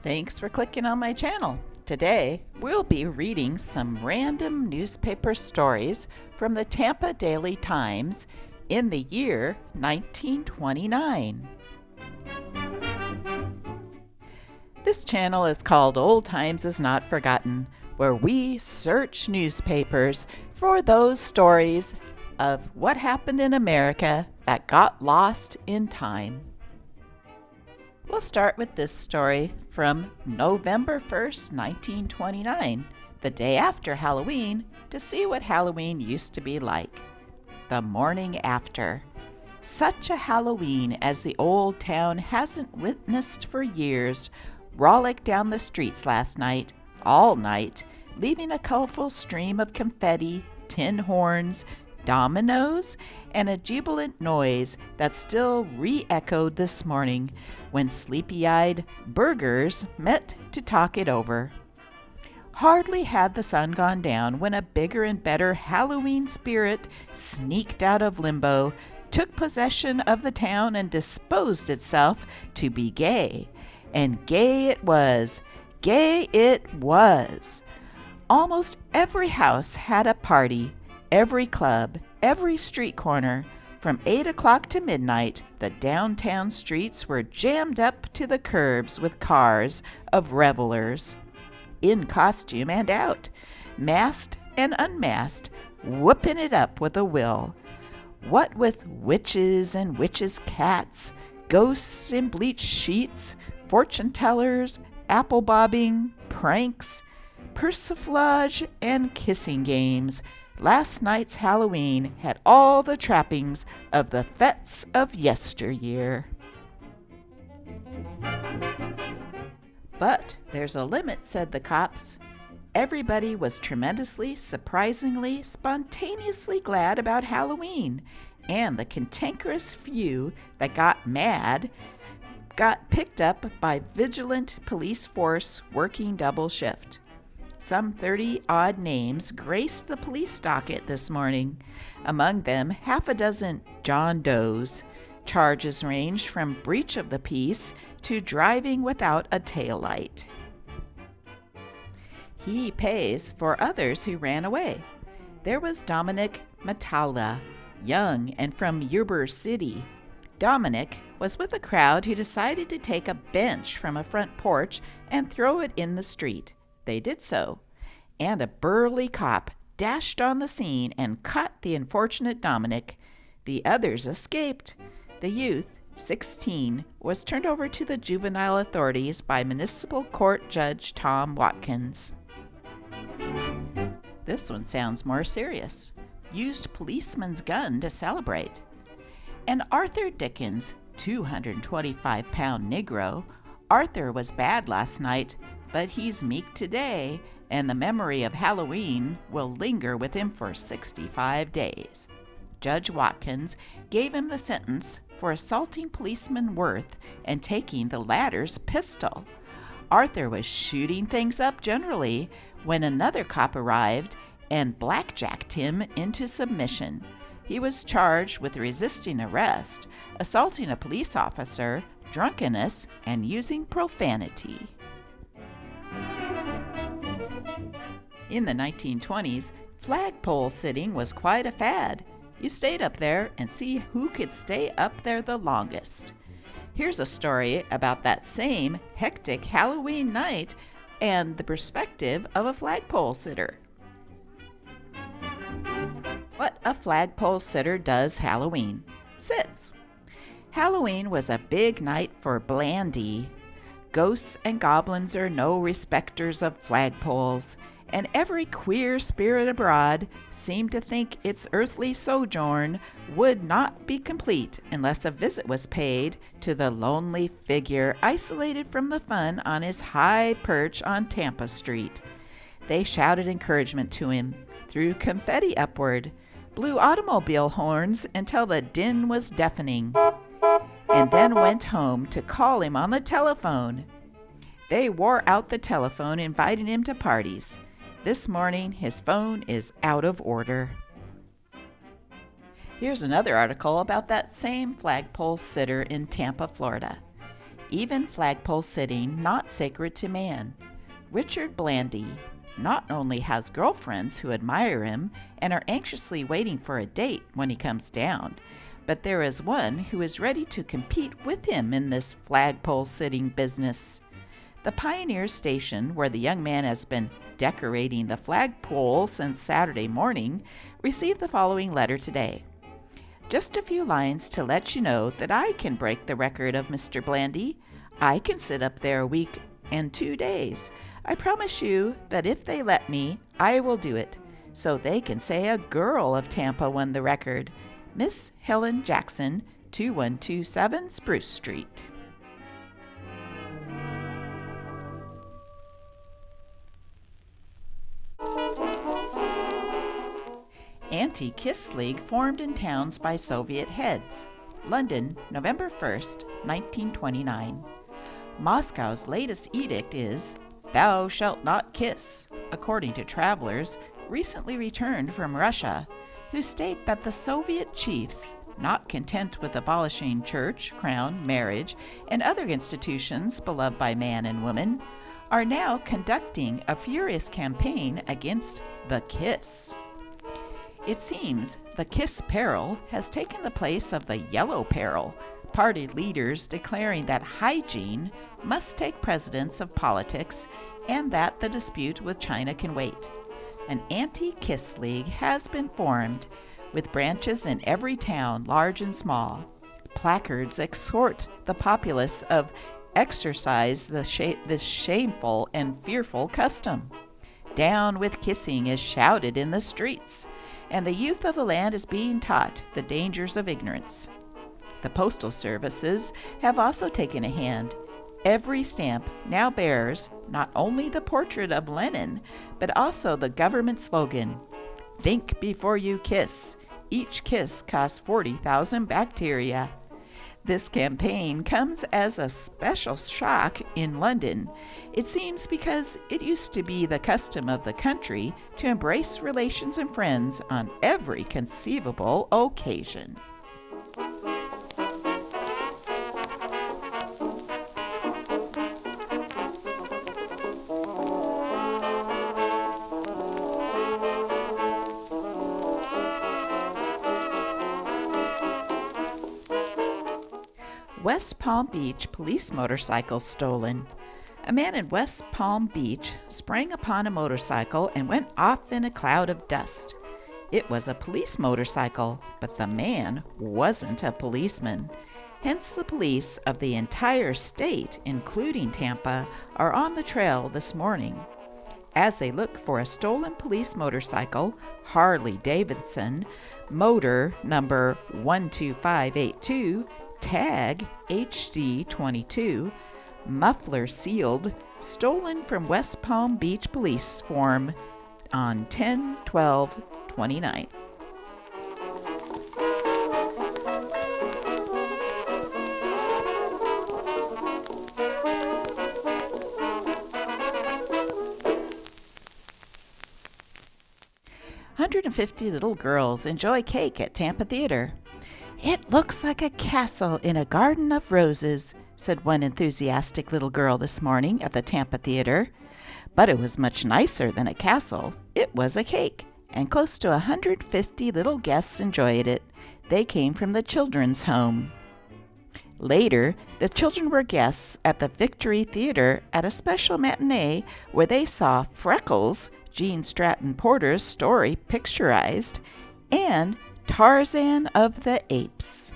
Thanks for clicking on my channel. Today, we'll be reading some random newspaper stories from the Tampa Daily Times in the year 1929. This channel is called Old Times Is Not Forgotten, where we search newspapers for those stories of what happened in America that got lost in time. We'll start with this story from November 1st, 1929, the day after Halloween, to see what Halloween used to be like. The morning after. Such a Halloween as the old town hasn't witnessed for years rollicked down the streets last night, all night, leaving a colorful stream of confetti, tin horns, dominoes, and a jubilant noise that still re-echoed this morning when sleepy-eyed burghers met to talk it over. Hardly had the sun gone down when a bigger and better Halloween spirit sneaked out of limbo, took possession of the town, and disposed itself to be gay. And gay it was. Gay it was. Almost every house had a party. Every club, every street corner. From 8 o'clock to midnight, the downtown streets were jammed up to the curbs with cars of revelers, in costume and out, masked and unmasked, whooping it up with a will. What with witches and witches' cats, ghosts in bleached sheets, fortune-tellers, apple-bobbing, pranks, persiflage, and kissing games, last night's Halloween had all the trappings of the fetes of yesteryear. But there's a limit, said the cops. Everybody was tremendously, surprisingly, spontaneously glad about Halloween, and the cantankerous few that got mad got picked up by vigilant police force working double shift. Some 30-odd names graced the police docket this morning. Among them, half a dozen John Does. Charges ranged from breach of the peace to driving without a taillight. He pays for others who ran away. There was Dominic Matala, young and from Yuba City. Dominic was with a crowd who decided to take a bench from a front porch and throw it in the street. They did so, and a burly cop dashed on the scene and caught the unfortunate Dominic. The others escaped. The youth, 16, was turned over to the juvenile authorities by Municipal Court Judge Tom Watkins. This one sounds more serious. Used policeman's gun to celebrate. And Arthur Dickens, 225-pound Negro. Arthur was bad last night, but he's meek today, and the memory of Halloween will linger with him for 65 days. Judge Watkins gave him the sentence for assaulting policeman Worth and taking the latter's pistol. Arthur was shooting things up generally when another cop arrived and blackjacked him into submission. He was charged with resisting arrest, assaulting a police officer, drunkenness, and using profanity. In the 1920s, flagpole sitting was quite a fad. You stayed up there and see who could stay up there the longest. Here's a story about that same hectic Halloween night and the perspective of a flagpole sitter. What a flagpole sitter does Halloween. Sits. Halloween was a big night for Blandy. Ghosts and goblins are no respecters of flagpoles, and every queer spirit abroad seemed to think its earthly sojourn would not be complete unless a visit was paid to the lonely figure isolated from the fun on his high perch on Tampa Street. They shouted encouragement to him, threw confetti upward, blew automobile horns until the din was deafening, and then went home to call him on the telephone. They wore out the telephone inviting him to parties. This morning, his phone is out of order. Here's another article about that same flagpole sitter in Tampa, Florida. even flagpole sitting not sacred to man. Richard Blandy not only has girlfriends who admire him and are anxiously waiting for a date when he comes down, but there is one who is ready to compete with him in this flagpole sitting business. The Pioneer Station, where the young man has been decorating the flagpole since Saturday morning, received the following letter today. Just a few lines to let you know that I can break the record of Mr. Blandy. I can sit up there a week and 2 days. I promise you that if they let me, I will do it, so they can say a girl of Tampa won the record. Miss Helen Jackson, 2127 Spruce Street. Anti-Kiss League formed in towns by Soviet heads. London, November 1st, 1929. Moscow's latest edict is, "Thou shalt not kiss," according to travelers recently returned from Russia, who state that the Soviet chiefs, not content with abolishing church, crown, marriage, and other institutions beloved by man and woman, are now conducting a furious campaign against the kiss. It seems the kiss peril has taken the place of the yellow peril, party leaders declaring that hygiene must take precedence of politics and that the dispute with China can wait. An anti-kiss league has been formed, with branches in every town, large and small. Placards exhort the populace of exercise this shameful and fearful custom. "Down with kissing" is shouted in the streets, and the youth of the land is being taught the dangers of ignorance. The postal services have also taken a hand. Every stamp now bears not only the portrait of Lenin, but also the government slogan, "Think before you kiss. Each kiss costs 40,000 bacteria." This campaign comes as a special shock in London. It seems because it used to be the custom of the country to embrace relations and friends on every conceivable occasion. West Palm Beach police motorcycle stolen. A man in West Palm Beach sprang upon a motorcycle and went off in a cloud of dust. It was a police motorcycle, but the man wasn't a policeman. Hence, the police of the entire state, including Tampa, are on the trail this morning. As they look for a stolen police motorcycle, Harley Davidson, motor number 12582, tag HD22, muffler sealed, stolen from West Palm Beach Police Form on 10/12/29. "150 little girls enjoy cake at Tampa Theater. It looks like a castle in a garden of roses," said one enthusiastic little girl this morning at the Tampa Theater. But it was much nicer than a castle. It was a cake, and close to 150 little guests enjoyed it. They came from the children's home. Later, the children were guests at the Victory Theater at a special matinee where they saw Freckles, Gene Stratton Porter's story picturized, and Tarzan of the Apes.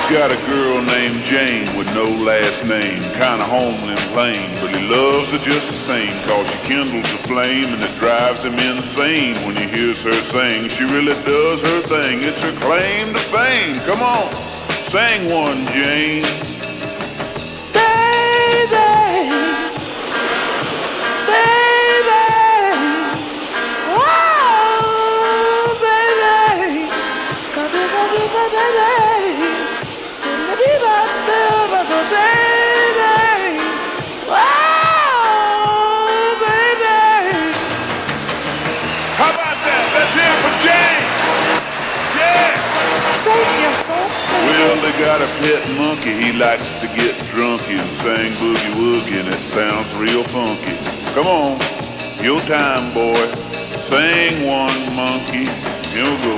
He's got a girl named Jane with no last name, kinda homely and plain, but he loves her just the same, cause she kindles a flame and it drives him insane when he hears her sing. She really does her thing, it's her claim to fame. Come on, sing one, Jane. How about that? Let's hear it for Jane. Yeah. Well, they got a pet monkey. He likes to get drunky and sing boogie woogie, and it sounds real funky. Come on, your time, boy. Sing one, monkey. Here we go.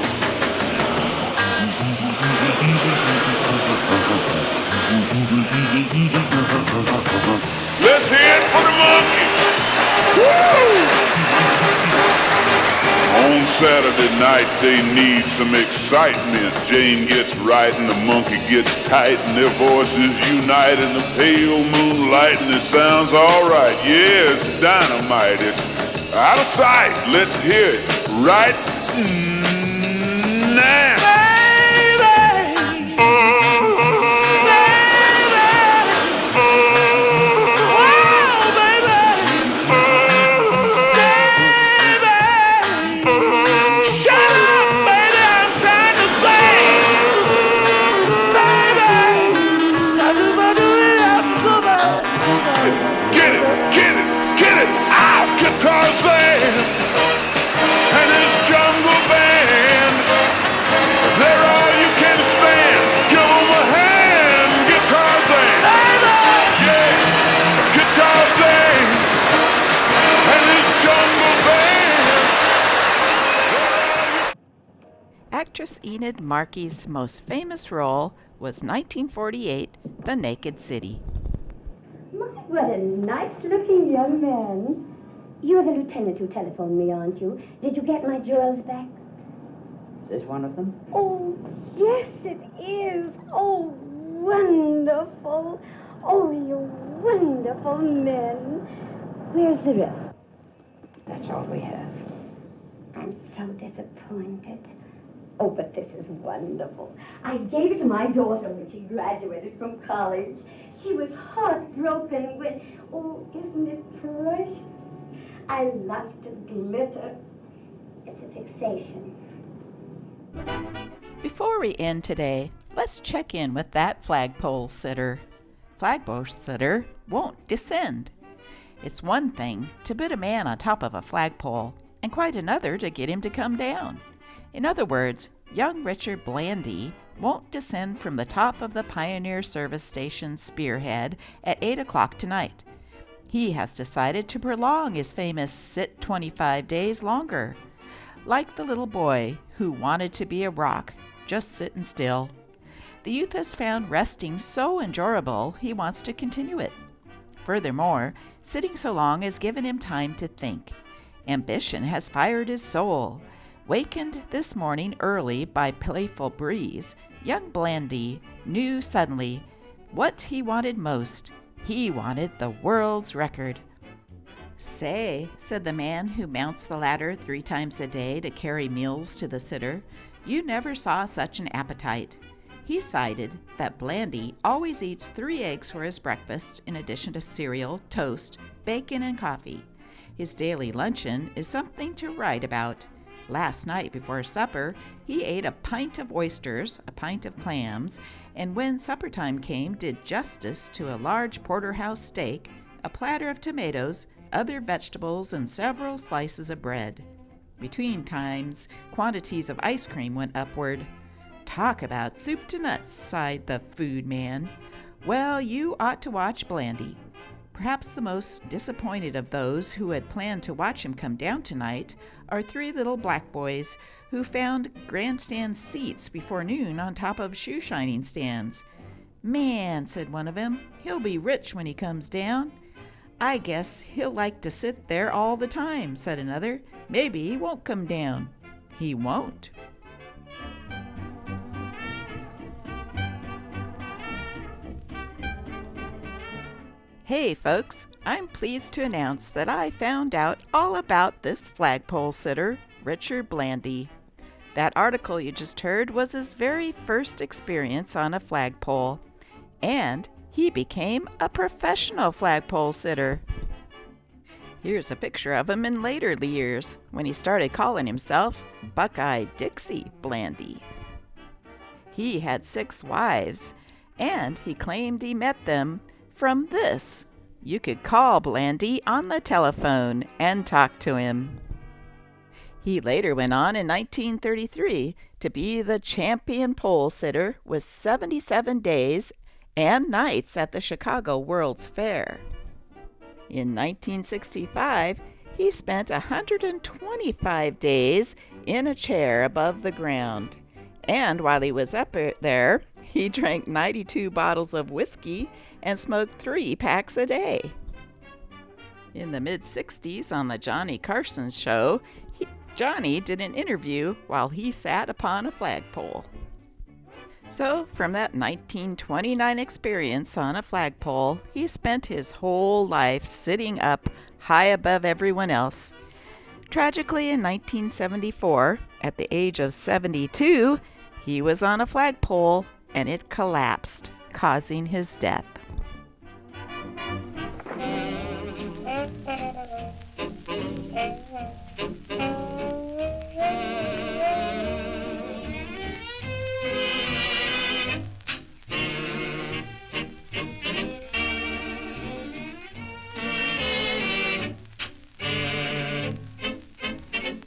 Let's hear it for the monkey. Woo! On Saturday night, they need some excitement. Jane gets right and the monkey gets tight, and their voices unite in the pale moonlight, and it sounds all right. Yeah, it's dynamite. It's out of sight. Let's hear it right now. Tarzan and his jungle band, they're all you can stand. Give them a hand, get Tarzan. Yeah, get Tarzan and his jungle band. Actress Enid Markey's most famous role was 1948, The Naked City. My, what a nice-looking young man. You're the lieutenant who telephoned me, aren't you? Did you get my jewels back? Is this one of them? Oh, yes, it is. Oh, wonderful. Oh, you wonderful men. Where's the rest? That's all we have. I'm so disappointed. Oh, but this is wonderful. I gave it to my daughter when she graduated from college. She was heartbroken when... Oh, isn't it precious? I love to glitter. It's a fixation. Before we end today, let's check in with that flagpole sitter. Flagpole sitter won't descend. It's one thing to put a man on top of a flagpole, and quite another to get him to come down. In other words, young Richard Blandy won't descend from the top of the Pioneer Service Station spearhead at 8 o'clock tonight. He has decided to prolong his famous sit 25 days longer. Like the little boy who wanted to be a rock, just sitting still. The youth has found resting so endurable he wants to continue it. Furthermore, sitting so long has given him time to think. Ambition has fired his soul. Wakened this morning early by playful breeze, young Blandy knew suddenly what he wanted most. He wanted the world's record. "Say," said the man who mounts the ladder 3 times a day to carry meals to the sitter, "you never saw such an appetite." He cited that Blandy always eats 3 eggs for his breakfast in addition to cereal, toast, bacon, and coffee. His daily luncheon is something to write about. Last night before supper, he ate a pint of oysters, a pint of clams, and when supper time came, did justice to a large porterhouse steak, a platter of tomatoes, other vegetables, and several slices of bread. Between times, quantities of ice cream went upward. "Talk about soup to nuts," sighed the food man. Well, you ought to watch Blandy. Perhaps the most disappointed of those who had planned to watch him come down tonight are 3 little black boys who found grandstand seats before noon on top of shoe-shining stands. "Man," said one of them, "he'll be rich when he comes down." "I guess he'll like to sit there all the time," said another. "Maybe he won't come down." "He won't." Hey folks, I'm pleased to announce that I found out all about this flagpole sitter, Richard Blandy. That article you just heard was his very first experience on a flagpole, and he became a professional flagpole sitter. Here's a picture of him in later years when he started calling himself Buckeye Dixie Blandy. He had 6 wives, and he claimed he met them from this. You could call Blandy on the telephone and talk to him. He later went on in 1933 to be the champion pole sitter with 77 days and nights at the Chicago World's Fair. In 1965, he spent 125 days in a chair above the ground. And while he was up there, he drank 92 bottles of whiskey and smoked 3 packs a day. In the mid-60s on the Johnny Carson show, Johnny did an interview while he sat upon a flagpole. So, from that 1929 experience on a flagpole, he spent his whole life sitting up high above everyone else. Tragically, in 1974, at the age of 72, he was on a flagpole and it collapsed, causing his death.